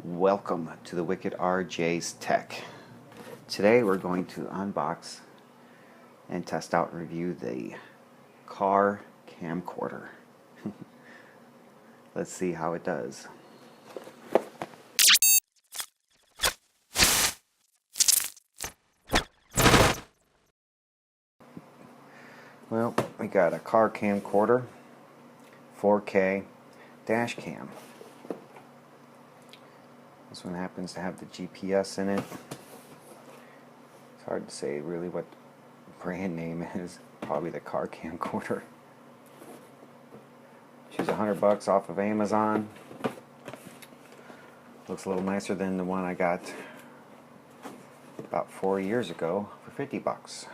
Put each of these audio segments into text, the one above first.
Welcome to the Wicked RJ's Tech. Today we're going to unbox and test out and review the car camcorder. Let's see how it does. Well, we got a car camcorder, 4K dash cam. This one happens to have the GPS in it. It's hard to say really what the brand name is. Probably the car camcorder. She's $100 off of Amazon. Looks a little nicer than the one I got about 4 years ago for $50.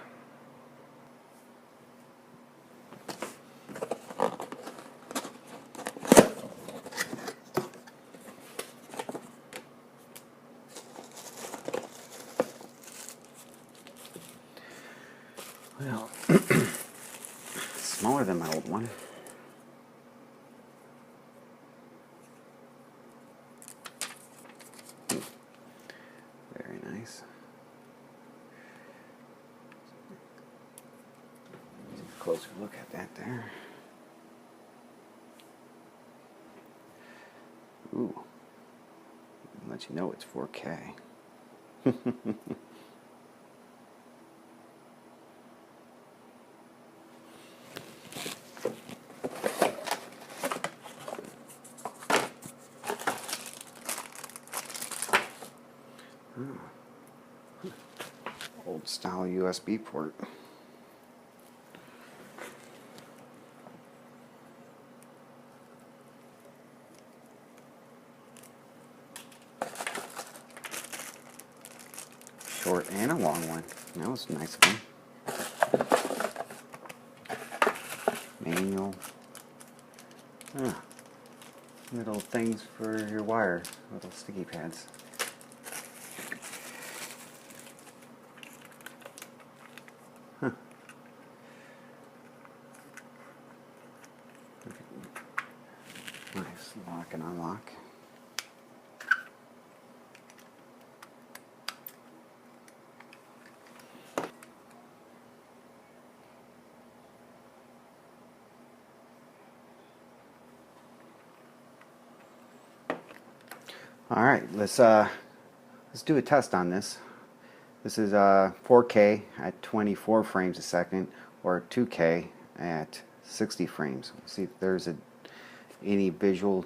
Well, smaller than my old one. Very nice. Take a closer look at that there. Ooh. Let you know it's 4K. Old style USB port. Short and a long one. That was nice of them. Manual. Little things for your wire. Little sticky pads. Nice lock and unlock. All right, let's do a test on this. This is 4K at 24 frames a second, or 2K at 60 frames. We'll see if there's any visual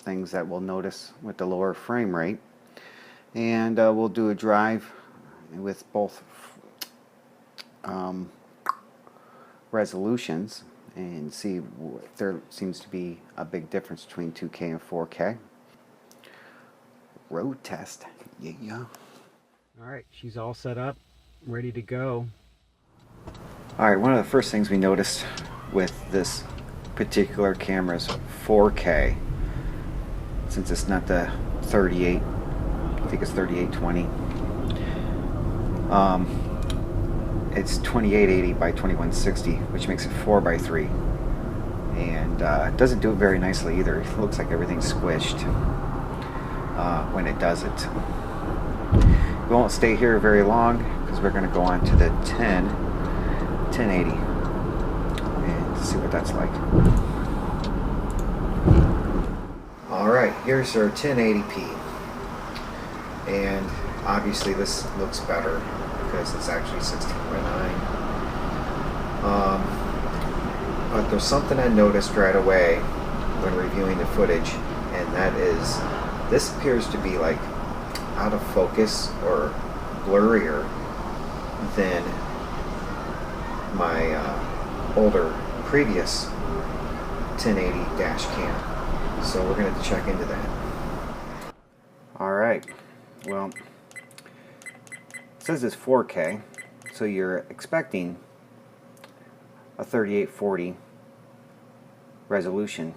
things that we'll notice with the lower frame rate. And we'll do a drive with both resolutions and see if there seems to be a big difference between 2K and 4K. Road test. Yeah. Alright, she's all set up, ready to go. Alright, one of the first things we noticed with this particular camera is 4K. Since it's not the 38, I think it's 3820. It's 2880 by 2160, which makes it 4:3. And it doesn't do it very nicely either. It looks like everything's squished when it does it. We won't stay here very long because we're going to go on to the 1080 and see what that's like. Alright, here's our 1080p, and obviously this looks better because it's actually 16:9. But there's something I noticed right away when reviewing the footage, and that is this appears to be like out of focus or blurrier than my older previous 1080 dash cam. So we're going to have to check into that. Alright, well, it says it's 4K, so you're expecting a 3840 resolution,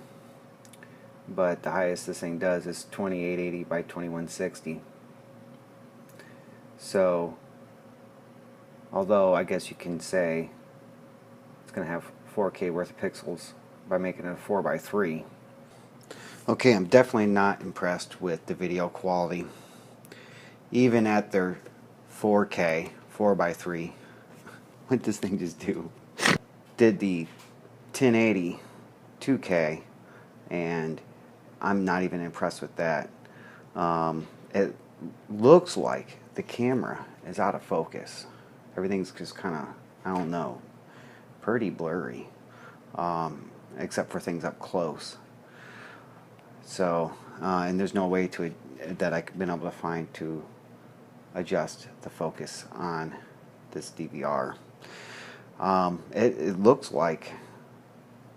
but the highest this thing does is 2880 by 2160. So, although I guess you can say it's going to have 4K worth of pixels by making it a 4:3. Okay, I'm definitely not impressed with the video quality. Even at their 4K, 4x3, what does this thing just do? Did the 1080 2K, and I'm not even impressed with that. It looks like the camera is out of focus. Everything's just kind of, I don't know, pretty blurry, except for things up close. So, and there's no way to that I've been able to find to adjust the focus on this DVR. It looks like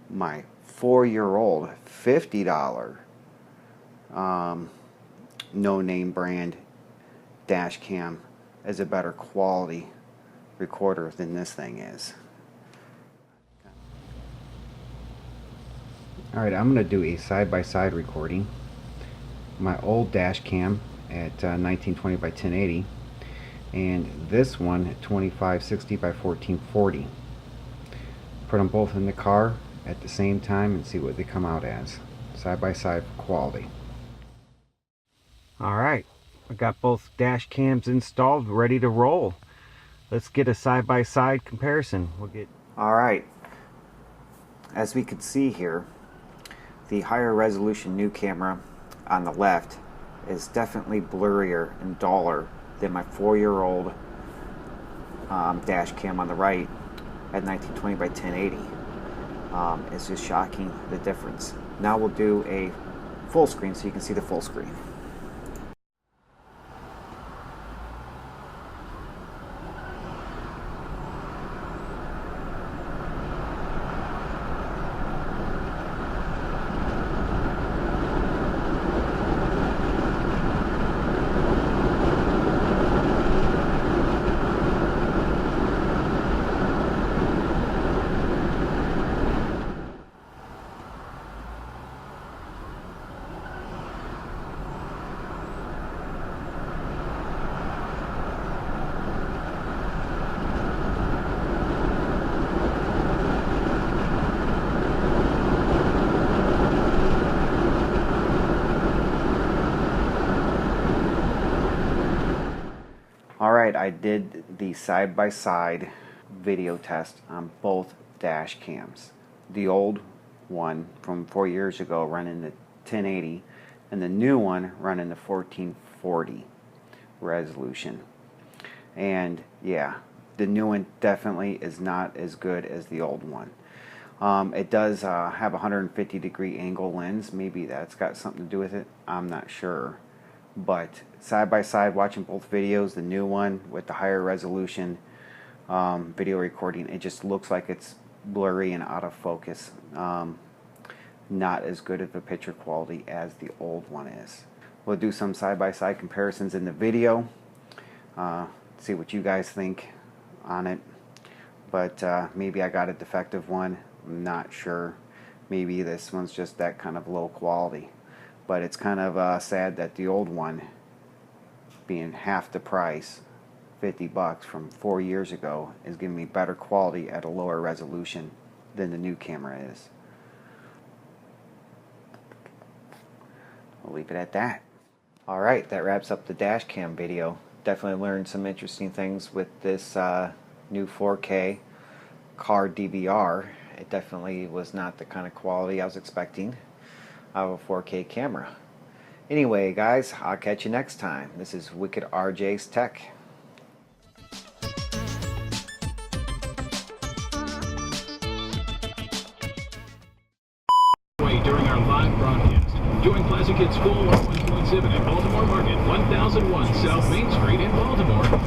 my 4-year-old $50 no-name brand dash cam is a better quality recorder than this thing is. Alright, I'm going to do a side-by-side recording. My old dash cam at 1920 by 1080 and this one at 2560 by 1440. Put them both in the car at the same time and see what they come out as. Side-by-side quality. Alright, I got both dash cams installed, ready to roll. Let's get a side-by-side comparison. Alright, as we can see here, the higher resolution new camera on the left is definitely blurrier and duller than my 4-year-old dash cam on the right at 1920 by 1080. It's just shocking, the difference. Now we'll do a full screen so you can see the full screen. Alright, I did the side-by-side video test on both dash cams. The old one from 4 years ago running the 1080 and the new one running the 1440 resolution. And yeah, the new one definitely is not as good as the old one. It does have a 150-degree angle lens. Maybe that's got something to do with it. I'm not sure. But side by side, watching both videos, the new one with the higher resolution video recording, it just looks like it's blurry and out of focus. Not as good of a picture quality as the old one is. We'll do some side by side comparisons in the video. See what you guys think on it. But maybe I got a defective one. I'm not sure. Maybe this one's just that kind of low quality. But it's kind of sad that the old one, being half the price, $50 from 4 years ago, is giving me better quality at a lower resolution than the new camera is. I'll leave it at that. Alright, that wraps up the dash cam video. Definitely learned some interesting things with this new 4K car DVR. It definitely was not the kind of quality I was expecting out of a 4K camera. Anyway, guys, I'll catch you next time. This is Wicked RJ's Tech. During our live broadcast, join Classic Hits School 101.7 at Baltimore Market, 1001 South Main Street in Baltimore.